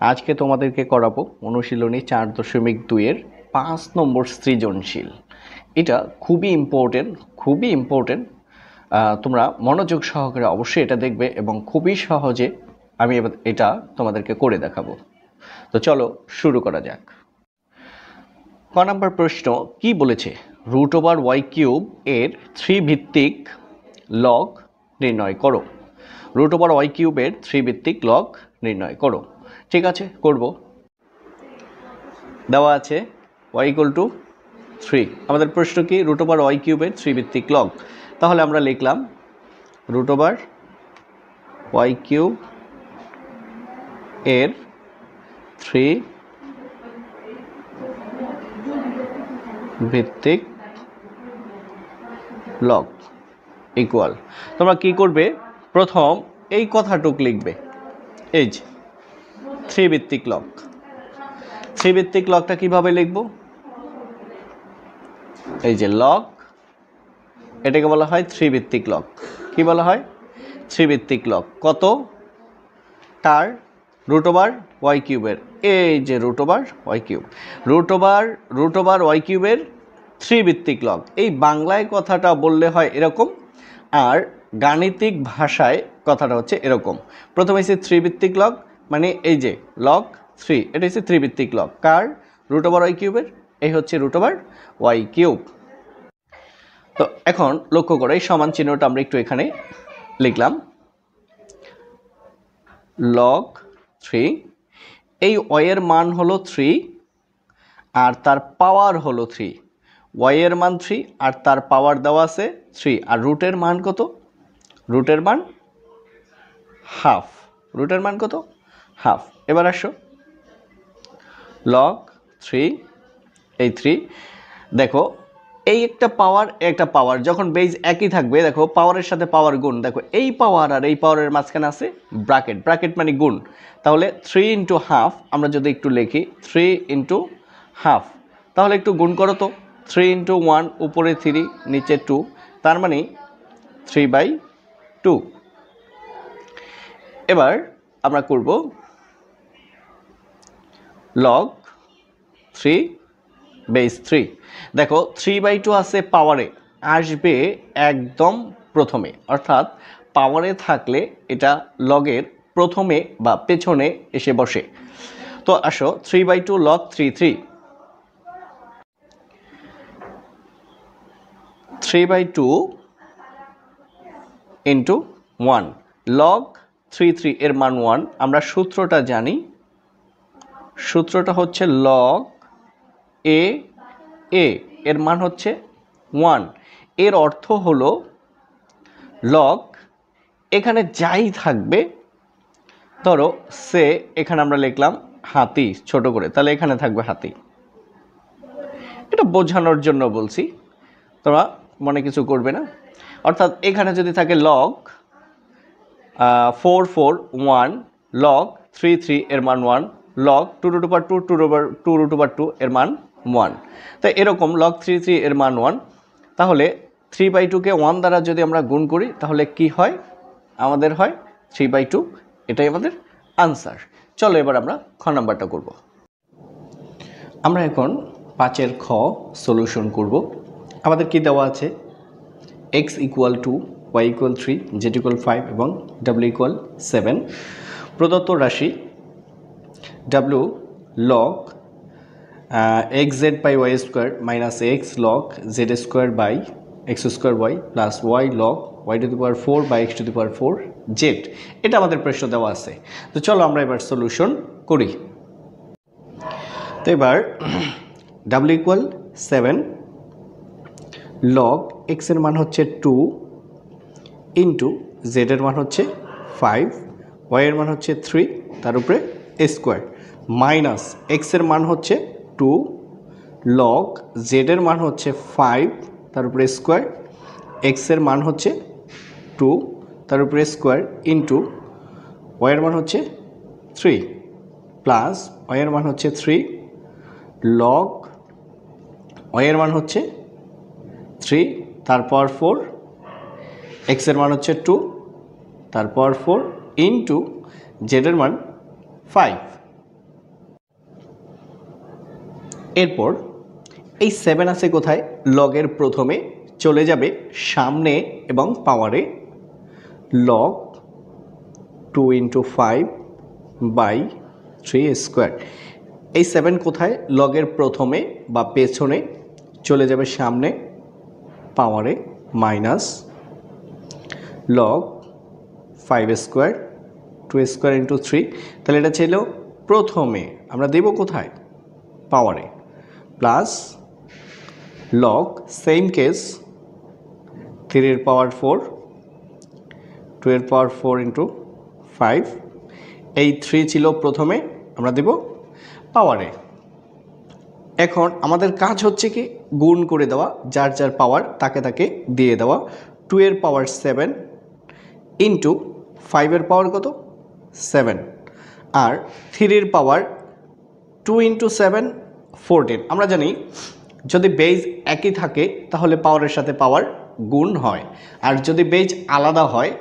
আজকে তোমাদেরকে করাবো অনুশীলনী 4.2 এর 5 নম্বর সৃজনশীল। এটা খুবই ইম্পর্টেন্ট। তোমরা মনোযোগ সহকারে অবশ্যই এটা দেখবে এবং খুবই সহজে আমি এটা তোমাদেরকে করে দেখাবো। তো চলো শুরু করা যাক। ক নম্বর প্রশ্ন কি বলেছে? √y³ এর 3 ভিত্তিক লগ নির্ণয় করো। √y³ এর 3 ভিত্তিক লগ নির্ণয় করো। ঠিক আছে, করব। দেওয়া আছে y = 3। আমাদের প্রশ্ন কি? √y³ এর 3 ভিত্তিক লগ। তাহলে আমরা লিখলাম √y³ এর 3 ভিত্তিক লগ ইকুয়াল। তোমরা কি করবে? প্রথম এই কথাটুক লিখবে, এই যে 3 ভিত্তিক লগ। 3 ভিত্তিক লগটা কিভাবে লিখব? এই যে লগ, এটাকে বলা হয় 3 ভিত্তিক লগ। কি বলা হয়? 3 ভিত্তিক লগ। কত? তার √y³ এর, এই যে √y³, √y³ এর 3 ভিত্তিক লগ। এই বাংলায় কথাটা বললে হয় এরকম, আর গাণিতিক ভাষায় কথাটা হচ্ছে এরকম। প্রথমে হচ্ছে 3 ভিত্তিক লগ, মানে এই যে লগ 3, এটা হচ্ছে 3 ভিত্তিক লগ। কার? √y³ এর। এই হচ্ছে √y³। তো এখন লক্ষ্য করো, এই সমান চিহ্নটা আমরা একটু এখানে লিখলাম, লগ 3। এই y এর মান হলো 3 আর তার পাওয়ার হলো 3। y এর মান 3 আর তার পাওয়ার দেওয়া আছে 3। আর রুটের মান কত? রুটের মান হাফ। রুটের মান কত? হাফ। এবার আসো, লগ 3, এই 3। দেখো এই একটা পাওয়ার যখন বেজ একই থাকবে, দেখো পাওয়ারের সাথে পাওয়ার গুণ। দেখো এই পাওয়ার আর এই পাওয়ারের মাঝখানে আছে ব্র্যাকেট, ব্র্যাকেট মানে গুণ। তাহলে 3 × হাফ আমরা যদি একটু লিখি 3 × হাফ, তাহলে একটু গুণ করো তো। 3 × 1, উপরে 3 নিচে 2, তার মানে 3/2। এবার আমরা করব লগ 3 বেস 3। দেখো 3/2 আছে পাওয়ারে, আসবে একদম প্রথমে, অর্থাৎ পাওয়ারে থাকলে এটা লগের প্রথমে বা পেছনে এসে বসে। তো আসো 3/2 লগ 3/3, 3/2 × 1 লগ 3/3 এর মান 1। আমরা সূত্রটা জানি, সূত্রটা হচ্ছে লগ এ এর মান হচ্ছে 1। এর অর্থ হলো লগ এখানে যাই থাকবে, ধরো সে এখানে আমরা লিখলাম হাতি ছোট করে, তাহলে এখানে থাকবে হাতি। এটা বোঝানোর জন্য বলছি, তোমরা মনে কিছু করবে না। অর্থাৎ এখানে যদি থাকে লগ 4/4 1, লগ 3/3 এর মান 1, লগ 2√2 2√2 এর মান 1। তো এরকম লগ 3/3 এর মান 1। তাহলে 3/2 কে 1 দ্বারা যদি আমরা গুণ করি তাহলে কি হয়? আমাদের হয় 3/2। এটাই আমাদের আনসার। চলো এবার আমরা খ নাম্বারটা করব। আমরা এখন 5-এর খ সলিউশন করব। আমাদের কি দেওয়া আছে? x = 2, y = 3, z = 5 এবং w = 7। প্রদত্ত রাশি w log xz/y² - x log z² x²y plus y log y⁴/x⁴z, এটা আমাদের প্রশ্ন দেওয়া আছে। তো চলো আমরা এবার সলিউশন করি। তো এবার w = 7, লগ x এর মান হচ্ছে 2 ইন্টু z এর মান হচ্ছে 5, y এর মান হচ্ছে 3, তার উপরে স্কোয়ার, মাইনাস x এর মান হচ্ছে 2, লগ z এর মান হচ্ছে 5, তার উপরে স্কোয়ার, x এর মান হচ্ছে 2, তার উপরে স্কোয়ার, ইন্টু y এর মান হচ্ছে 3, প্লাস y এর মান হচ্ছে 3, লগ y এর মান হচ্ছে 3, তারপর 4, x এর মান হচ্ছে 2, তারপর 4, ইন্টু z এর মান 5। এরপর এই 7 আছে কোথায়, লগের প্রথমে চলে যাবে সামনে এবং পাওয়ারে, লগ 2 × 5/3²। এই 7 কোথায়, লগের প্রথমে বা পেছনে চলে যাবে সামনে, পাওয়ারে মাইনাস লগ 5² 2² × 3। তাহলে এটা ছিল প্রথমে, আমরা দেব কোথায়, পাওয়ারে, প্লাস লগ সেম কেস 3⁴ 2⁴ × 5। এই 3 ছিল প্রথমে, আমরা দেব পাওয়ারে। এখন আমাদের কাজ হচ্ছে কি, গুণ করে দেওয়া, যার যার পাওয়ার তাকে তাকে দিয়ে দেওয়া। 2⁷ ইন্টু 5 কত, 7, আর 3 2 × 7 14। আমরা জানি যদি বেজ একই থাকে তাহলে পাওয়ারের সাথে পাওয়ার গুণ হয়, আর যদি বেজ আলাদা হয়,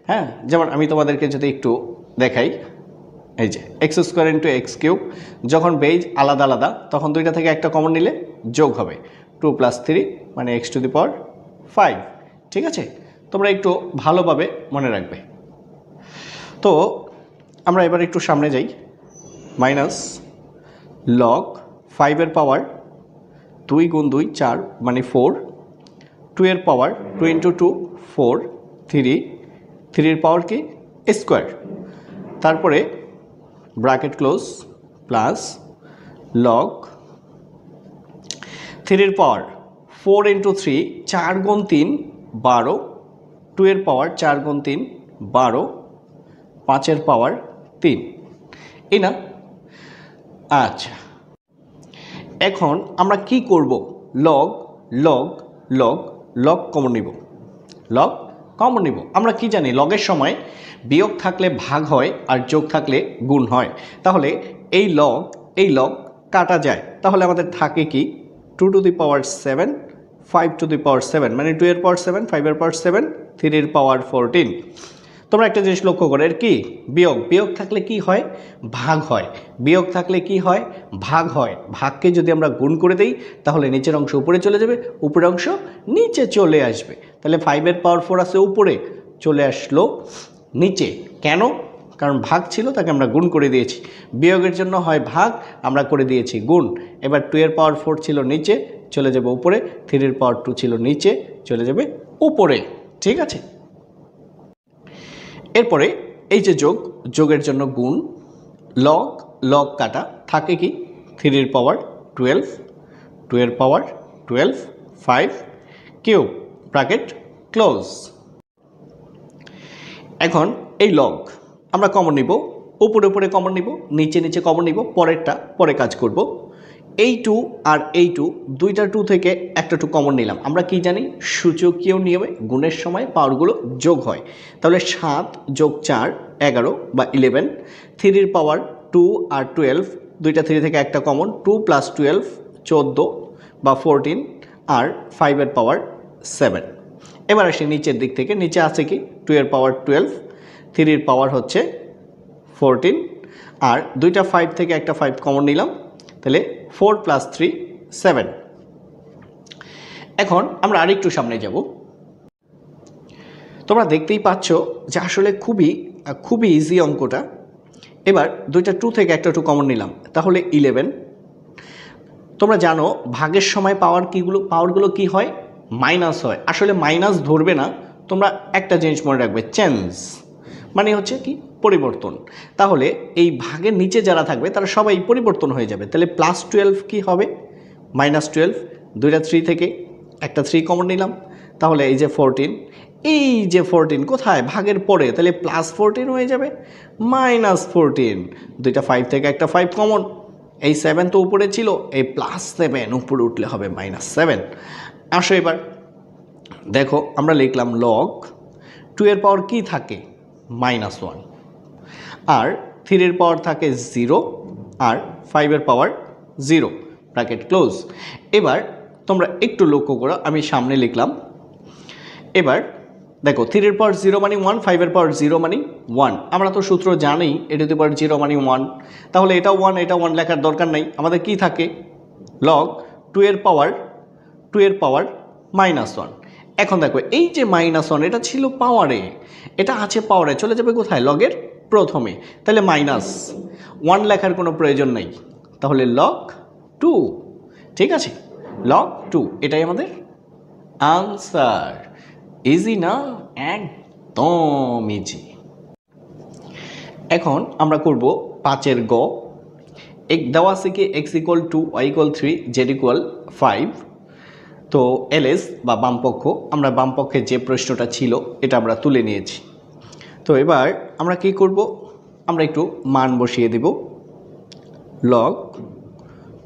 হ্যাঁ, যেমন আমি তোমাদেরকে যদি একটু দেখাই, এই যে x² × x³, যখন বেজ আলাদা আলাদা তখন দুইটা থেকে একটা কমন নিলে যোগ হবে 2 + 3 মানে x⁵। ঠিক আছে, তোমরা একটু ভালোভাবে মনে রাখবে। তো আমরা এবার একটু সামনে যাই, মাইনাস লগ 5 2 × 2 4 মানে 4, 2 2 × 2 4, 3 কি স্কোয়ার, তারপরে ব্র্যাকেট ক্লোজ প্লাস লগ 3 4 × 3 4 × 3 12, 2 4 × 3 12, 5 3, এই না। আচ্ছা, এখন আমরা কি করব, log log log log common নিব, লগ কমন নিব। আমরা কি জানি, লগের সময় বিয়োগ থাকলে ভাগ হয় আর যোগ থাকলে গুণ হয়। তাহলে এই লগ কাটা যায়, তাহলে আমাদের থাকে কি 2⁷, 5⁷, মানে 2⁷, 5⁷, 3⁴। তোমরা একটা জিনিস লক্ষ্য করো, এর কি বিয়োগ থাকলে কি হয়, ভাগ হয়, বিয়োগ থাকলে কি হয়, ভাগ হয়। ভাগকে যদি আমরা গুণ করে দেই তাহলে নিচের অংশ উপরে চলে যাবে, উপরের অংশ নিচে চলে আসবে। তাহলে 5⁴ আছে উপরে, চলে আসলো নিচে, কেন, কারণ ভাগ ছিল তাকে আমরা গুণ করে দিয়েছি। বিয়োগের জন্য হয় ভাগ, আমরা করে দিয়েছি গুণ। এবার 2⁴ ছিল নিচে, চলে যাবে উপরে, 3⁴ ছিল নিচে, চলে যাবে উপরে। ঠিক আছে, এরপরে এই যে যোগের জন্য গুণ, লগ কাটা, থাকে কি 3⁻12, 2⁻12, 5 কিউব, ব্র্যাকেট ক্লোজ। এখন এই লগ আমরা কমন নিব, উপরে কমন নিব, নিচে কমন নিব, পরেরটা পরে কাজ করব। এই 2 আর এই 2, দুইটা 2 থেকে একটা 2 কমন নিলাম। আমরা কি জানি, সূচকীয় নিয়মে গুণের সময় পাওয়ারগুলো যোগ হয়। তাহলে 7 + 4 11 বা 11, 3⁻2 আর 12, দুইটা 3 থেকে একটা কমন, 2 + 12 14 বা 14, আর 5⁻7। এবার আসি নিচের দিক থেকে, নিচে আছে কি 2⁻12, 3 হচ্ছে 14, আর দুইটা 5 থেকে একটা 5 কমন নিলাম, তাহলে 4 + 3 7। এখন আমরা আরেকটু সামনে যাব। তোমরা দেখতেই পাচ্ছ যে আসলে খুবই ইজি অঙ্কটা। এবার দুইটা 2 থেকে একটা 2 কমন নিলাম, তাহলে 11। তোমরা জানো ভাগের সময় পাওয়ারগুলো কি হয়, মাইনাস হয়। আসলে মাইনাস ধরবে না, তোমরা একটা জিনিস মনে রাখবে, চেঞ্জ মানে হচ্ছে কি পরিবর্তন। তাহলে এই ভাগের নিচে যারা থাকবে তারা সবাই পরিবর্তন হয়ে যাবে। তাহলে +12 কি হবে, -12, দুইটা 3 থেকে একটা 3 কমন নিলাম, তাহলে এই যে 14, এই যে 14 কোথায়, ভাগের পরে, তাহলে +14 হয়ে যাবে, -14, দুইটা 5 থেকে একটা 5 কমন, এই 7 তো উপরে ছিল, এই +7 উপরে উঠলে হবে -7। আসো এবার দেখো, আমরা লিখলাম লগ 2 এর পাওয়ার কি থাকে, -1, আর 3 এর পাওয়ার থাকে 0, আর 5 এর পাওয়ার 0, ব্র্যাকেট ক্লোজ। এবার তোমরা একটু লক্ষ্য করো, আমি সামনে লিখলাম। এবার দেখো 3 এর পাওয়ার 0 মানে 1, 5 এর পাওয়ার 0 মানে 1। আমরা তো সূত্র জানি, a⁻0 মানে 1, তাহলে এটা 1 লেখার দরকার নাই। আমাদের কি থাকে, লগ 2 এর পাওয়ার -1। এখন দেখো এই যে -1 এটা ছিল পাওয়ারে, এটা আছে পাওয়ারে, চলে যাবে কোথায়? লগের প্রথমে। তাহলে -1 লেখার কোনো প্রয়োজন নেই, তাহলে লগ 2। ঠিক আছে, লগ 2 এটাই আমাদের আনসার। ইজি না? একদম ইজি। এখন আমরা করব 5 গ। এক দেওয়া আছে কি x = 2, y = 3, z = 5। তো এলএস বা বামপক্ষ, আমরা বামপক্ষে যে প্রশ্নটা ছিল এটা আমরা তুলে নিয়েছি। তো এবার আমরা কি করব? আমরা একটু মান বসিয়ে দেব। লগ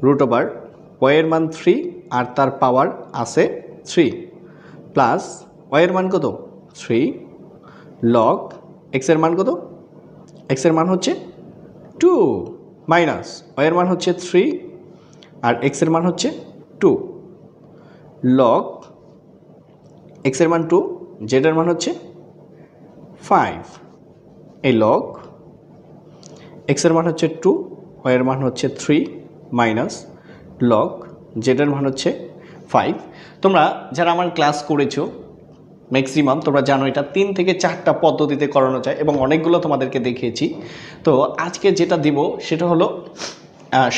√, y এর মান 3 আর তার পাওয়ার আছে 3, প্লাস y এর মান কত? 3, লগ x এর মান কত? x এর মান হচ্ছে 2, মাইনাস y এর মান হচ্ছে 3 আর x এর মান হচ্ছে 2, লগ x এর মান 2, z এর মান হচ্ছে 5। এই লগ x এর মান হচ্ছে 2, y এর মান হচ্ছে 3, মাইনাস লগ z এর মান হচ্ছে 5। তোমরা যারা আমার ক্লাস করেছো ম্যাক্সিমাম তোমরা জানো এটা 3 থেকে 4টা পদ্ধতিতে করানো যায় এবং অনেকগুলো তোমাদেরকে দেখিয়েছি। তো আজকে যেটা দিব সেটা হলো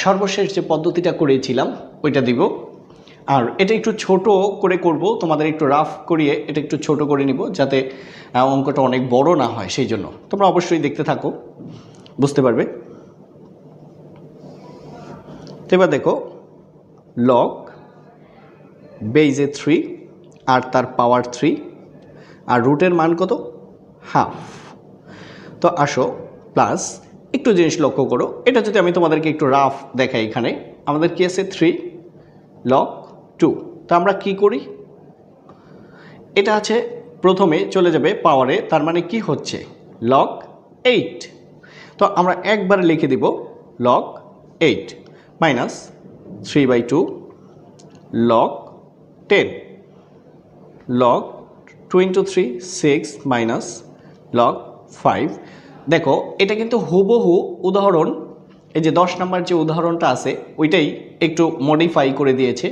সর্বশেষ যে পদ্ধতিটা করেছিলাম ওইটা দিব। আর এটা একটু ছোট করে করব, তোমাদের একটু রাফ করিয়ে এটা একটু ছোট করে নিব যাতে অঙ্কটা অনেক বড় না হয়, সেই জন্য তোমরা অবশ্যই দেখতে থাকো, বুঝতে পারবে। তো এবার দেখো লগ বেজে 3 আর তার পাওয়ার 3 আর রুটের মান কত? হাফ। তো আসো প্লাস একটু জিনিস লক্ষ্য করো, এটা যদি আমি তোমাদেরকে একটু রাফ দেখাই, এখানে আমাদের কি আছে? 3 লগ 2। তো আমরা কি করি? এটা আছে প্রথমে চলে যাবে পাওয়ারে, তার মানে কি হচ্ছে? লগ 8। তো আমরা একবারে লিখে দিব log 8 minus 3/2 log 10 log 2 × 3 6 minus log 5। দেখো এটা কিন্তু হুবহু উদাহরণ, এই যে 10 নম্বর যে উদাহরণটা আছে ওইটাই একটু মডিফাই করে দিয়েছে।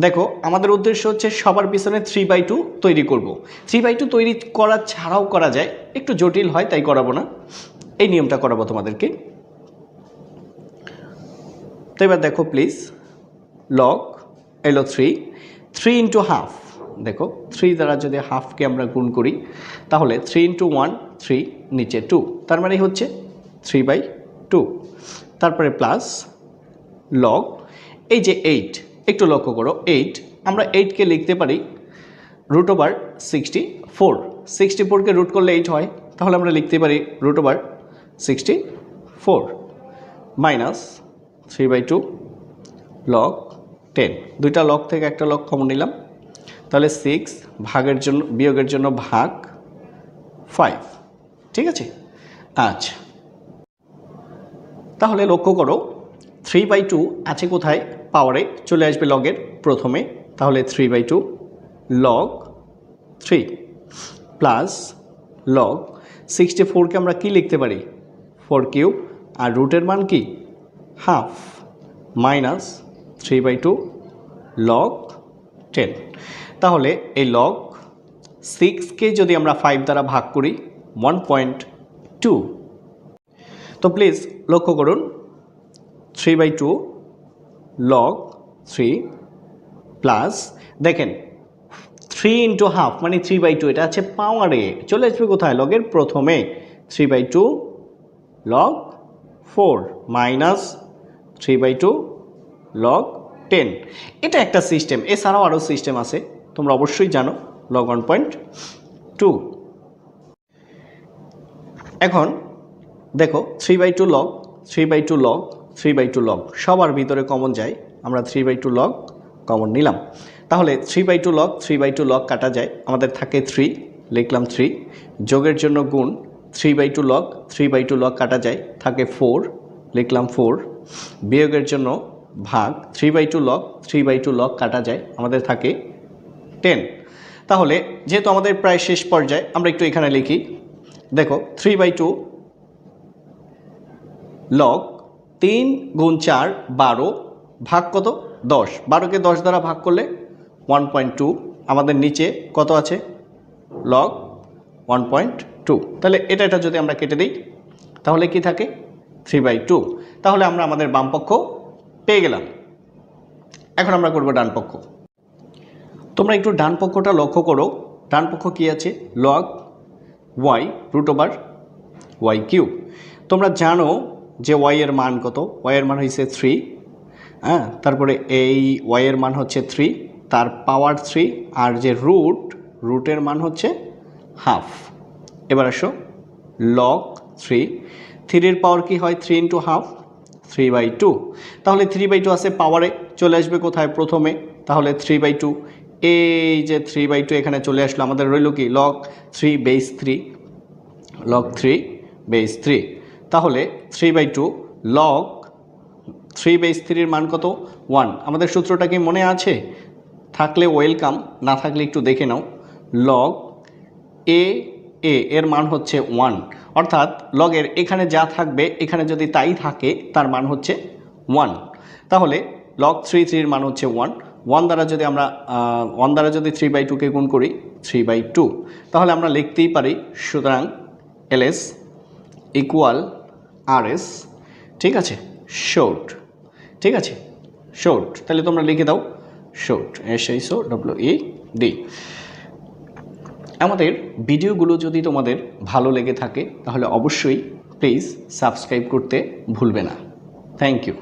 দেখো আমাদের উদ্দেশ্য হচ্ছে সবার পিছনে 3/2 তৈরি করব। 3/2 তৈরি করা ছাড়াও করা যায়, একটু জটিল হয় তাই করাবো না, এই নিয়মটা করাবো তোমাদেরকে। তো এবার দেখো প্লিজ, লগ এলো 3 × হাফ। দেখো 3 দ্বারা যদি হাফকে আমরা গুণ করি তাহলে 3 × 1 3, নিচে 2, তার মানে হচ্ছে 3/2। তারপরে প্লাস লগ এই যে 8, একটু লক্ষ্য করো 8, আমরা 8কে লিখতে পারি √64। 64কে রুট করলে 8 হয়, তাহলে আমরা লিখতে পারি √64 মাইনাস 3/2 লগ 10। দুইটা লগ থেকে একটা লগ কমন নিলাম, তাহলে 6 ভাগের জন্য বিয়োগের জন্য ভাগ 5। ঠিক আছে, আচ্ছা তাহলে লক্ষ্য করো 3/2 আছে কোথায়? পাওয়ারে, চলে আসবে লগের প্রথমে, তাহলে 3/2 লগ 3 প্লাস লগ 64কে আমরা কি লিখতে পারি? 4³ আর রুটের মান কি? Half minus 3/2 log 10। তাহলে এই লগ 6কে যদি আমরা 5 দ্বারা ভাগ করি 1.2। তো প্লিজ লক্ষ্য করুন 3/2 লগ 3 প্লাস দেখেন 3 × হাফ মানে 3/2, এটা আছে পাওয়ারে, চলে আসবে কোথায়? লগের প্রথমে, 3/2 লগ 4 মাইনাস 3/2 লগ 10। এটা একটা সিস্টেম, এছাড়াও আরও সিস্টেম আছে তোমরা অবশ্যই জানো, লগ 1.2। এখন দেখো 3/2 লগ 3/2 লগ 3/2 লগ সবার ভিতরে কমন যায়, আমরা 3/2 লগ কমন নিলাম, তাহলে 3/2 লগ 3/2 লগ কাটা যায়, আমাদের থাকে 3, লিখলাম 3, যোগের জন্য গুণ 3/2 লগ 3/2 লগ কাটা যায়, থাকে 4, লিখলাম 4, বিয়োগের জন্য ভাগ 3/2 লগ 3/2 লগ কাটা যায়, আমাদের থাকে 10। তাহলে যেহেতু আমাদের প্রায় শেষ পর্যায়ে আমরা একটু এখানে লিখি, দেখো 3/2 লগ 3 × 4 12 ভাগ কত 10, 12কে 10 দ্বারা ভাগ করলে 1.2, আমাদের নিচে কত আছে লগ 1.2, তাহলে এটা যদি আমরা কেটে দিই তাহলে কি থাকে 3/2, তাহলে আমরা আমাদের বাম পক্ষ পেয়ে গেলাম। এখন আমরা করব ডান পক্ষ। তোমরা একটু ডান পক্ষটা লক্ষ্য করো, ডান পক্ষ কি আছে লগ y √y কিউব। তোমরা জানো যে y এর মান কত, y এর মান হচ্ছে 3, হ্যাঁ, তারপরে এই y এর মান হচ্ছে 3, তার পাওয়ার 3, আর যে রুটের মান হচ্ছে হাফ। এবার আসো লগ 3 এর পাওয়ার কি হয় 3 × হাফ 3/2, তাহলে 3/2 আছে পাওয়ারে চলে আসবে কোথায় প্রথমে, তাহলে 3/2, এই যে 3/2 এখানে চলে আসলো, আমাদের রইল কি লগ 3/3, তাহলে 3/2 লগ 3/3 এর মান কত 1। আমাদের সূত্রটা কি মনে আছে? থাকলে ওয়েলকাম, না থাকলে একটু দেখে নাও। লগ এর মান হচ্ছে 1, অর্থাৎ লগের এখানে যা থাকবে এখানে যদি তাই থাকে তার মান হচ্ছে 1, তাহলে লগ 3 এর মান হচ্ছে 1 দ্বারা যদি আমরা 1 দ্বারা যদি 3/2কে গুণ করি 3/2, তাহলে আমরা লিখতেই পারি সুতরাং LS ইকুয়াল RS, ঠিক আছে, শর্ট, ঠিক আছে, শর্ট, তাহলে তোমরা লিখে দাও শর্ট SHORTD। আমাদের ভিডিওগুলো যদি তোমাদের ভালো লেগে থাকে তাহলে অবশ্যই প্লিজ সাবস্ক্রাইব করতে ভুলবে না। Thank you.